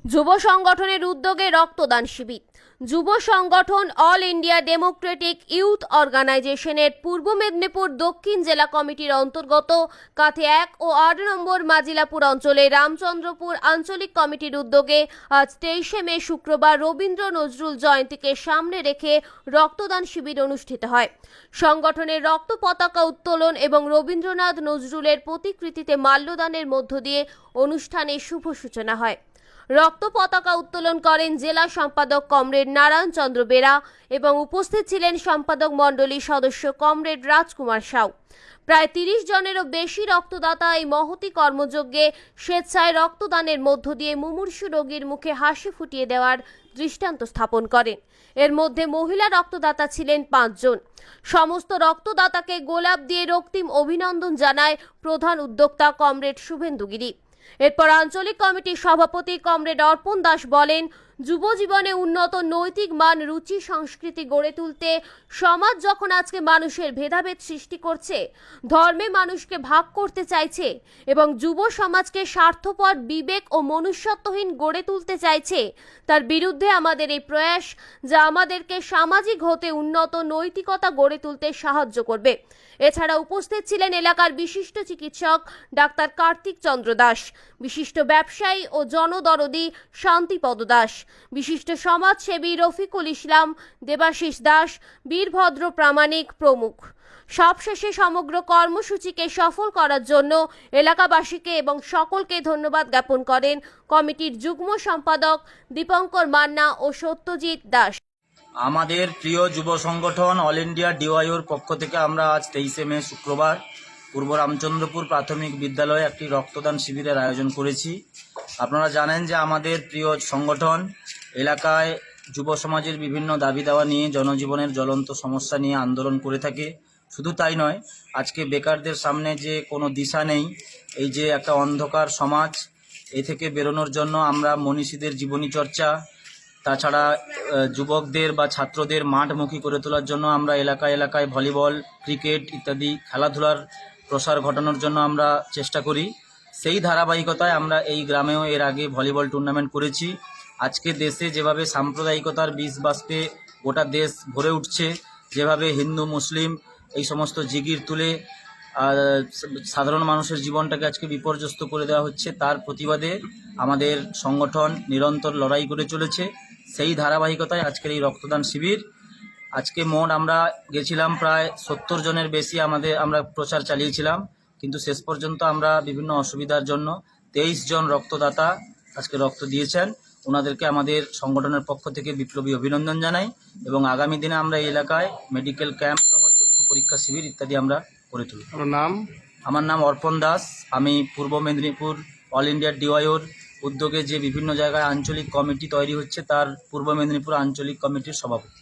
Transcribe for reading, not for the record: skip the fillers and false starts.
যুব সংগঠনের উদ্যোগে রক্তদান শিবির। যুব সংগঠন অল ইন্ডিয়া ডেমোক্রেটিক ইউথ অর্গানাইজেশনের পূর্ব মেদিনীপুর দক্ষিণ জেলা কমিটির অন্তর্গত কাথি 1 ও 8 নম্বর মাজিলাপুর অঞ্চলে রামচন্দ্রপুর আঞ্চলিক কমিটির উদ্যোগে আজ 23শে মে শুক্রবার রবীন্দ্র নজরুল জয়ন্তীকে সামনে রেখে রক্তদান শিবির অনুষ্ঠিত হয়। সংগঠনের রক্ত পতাকা উত্তোলন এবং রবীন্দ্রনাথ নজরুলের প্রতিকৃতিতে মাল্যদানের মধ্য দিয়ে অনুষ্ঠানের শুভ সূচনা হয়। রক্ত পতাকা উত্তোলন করেন জেলা সম্পাদক কমরেড নারায়ণ চন্দ্র বেরা এবং উপস্থিত ছিলেন সম্পাদক মণ্ডলীর সদস্য কমরেড রাজকুমার সাউ। প্রায় 30 জনেরও বেশি রক্তদাতা এই মহতি কর্মযজ্ঞে স্বেচ্ছায় রক্তদানের মধ্য দিয়ে মুমূর্ষু রোগীর মুখে হাসি ফুটিয়ে দেওয়ার দৃষ্টান্ত স্থাপন করেন। এর মধ্যে মহিলা রক্তদাতা ছিলেন 5 জন। সমস্ত রক্তদাতাকে গোলাপ দিয়ে রক্তিম অভিনন্দন জানায় প্রধান উদ্যোক্তা কমরেড শুভেন্দু গিরি। এরপর আঞ্চলিক কমিটির সভাপতি কমরেড অর্পণ দাস বলেন, যুব জীবনে উন্নত নৈতিক মান, রুচি, সংস্কৃতি গড়ে তুলতে সমাজ যখন আজকে মানুষের ভেদাভেদ সৃষ্টি করছে, ধর্মে মানুষকে ভাগ করতে চাইছে এবং যুব সমাজকে স্বার্থপর, বিবেক ও মনুষ্যত্বহীন গড়ে তুলতে চাইছে, তার বিরুদ্ধে আমাদের এই প্রয়াস, যা আমাদেরকে সামাজিক হতে উন্নত নৈতিকতা গড়ে তুলতে সাহায্য করবে। এছাড়া উপস্থিত ছিলেন এলাকার বিশিষ্ট চিকিৎসক ডাক্তার কার্তিক চন্দ্র দাস, বিশিষ্ট ব্যবসায়ী ও জনদরদী শান্তিপদ দাস, বিশিষ্ট সমাজসেবী রফিকুল ইসলাম, দেবাশিস দাস, বীরভদ্র প্রামাণিক প্রমুখ। সবশেষে সমগ্র কর্মসূচিকে সফল করার জন্য এলাকাবাসীকে এবং সকলকে ধন্যবাদ জ্ঞাপন করেন কমিটির যুগ্ম সম্পাদক দীপঙ্কর মান্না ও সত্যজিৎ দাস। আমাদের প্রিয় যুব সংগঠন অল ইন্ডিয়া ডিওয়াইওর পক্ষ থেকে আমরা আজ 23শে মে শুক্রবার পূর্ব রামচন্দ্রপুর প্রাথমিক বিদ্যালয়ে একটি রক্তদান শিবিরের আয়োজন করেছি। আপনারা জানেন যে আমাদের প্রিয় সংগঠন এলাকায় যুব সমাজের বিভিন্ন দাবি দাওয়া নিয়ে, জনজীবনের জ্বলন্ত সমস্যা নিয়ে আন্দোলন করে থাকে। শুধু তাই নয়, আজকে বেকারদের সামনে যে কোনো দিশা নেই, এই যে একটা অন্ধকার সমাজ, এ থেকে বেরোনোর জন্য আমরা মনীষীদের জীবনী চর্চা, তাছাড়া যুবকদের বা ছাত্রদের মাঠমুখী করে তোলার জন্য আমরা এলাকায় এলাকায় ভলিবল, ক্রিকেট ইত্যাদি খেলাধুলার প্রসার ঘটানোর জন্য আমরা চেষ্টা করি। সেই ধারাবাহিকতায় আমরা এই গ্রামেও এর আগে ভলিবল টুর্নামেন্ট করেছি। আজকে দেশে যেভাবে সাম্প্রদায়িকতার বীজ বাষ্পে গোটা দেশ ভরে উঠছে, যেভাবে হিন্দু মুসলিম এই সমস্ত জিগির তুলে সাধারণ মানুষের জীবনটাকে আজকে বিপর্যস্ত করে দেওয়া হচ্ছে, তার প্রতিবাদে আমাদের সংগঠন নিরন্তর লড়াই করে চলেছে। সেই ধারাবাহিকতায় আজকের এই রক্তদান শিবির। আজকে মোট আমরা গেছিলাম প্রায় 70 জনের বেশি, আমরা প্রচার চালিয়েছিলাম, কিন্তু শেষ পর্যন্ত আমরা বিভিন্ন অসুবিধার জন্য 23 জন রক্তদাতা আজকে রক্ত দিয়েছেন। ওনাদেরকে আমাদের সংগঠনের পক্ষ থেকে বিপ্লবী অভিনন্দন জানাই এবং আগামী দিনে আমরা এই এলাকায় মেডিকেল ক্যাম্প সহ চক্ষু পরীক্ষা শিবির ইত্যাদি আমরা করে তুলি। আমার নাম অর্পণ দাস। আমি পূর্ব মেদিনীপুর অল ইন্ডিয়া ডিওয়াইওর উদ্যোগে যে বিভিন্ন জায়গায় আঞ্চলিক কমিটি তৈরি হচ্ছে, তার পূর্ব মেদিনীপুর আঞ্চলিক কমিটির সভাপতি।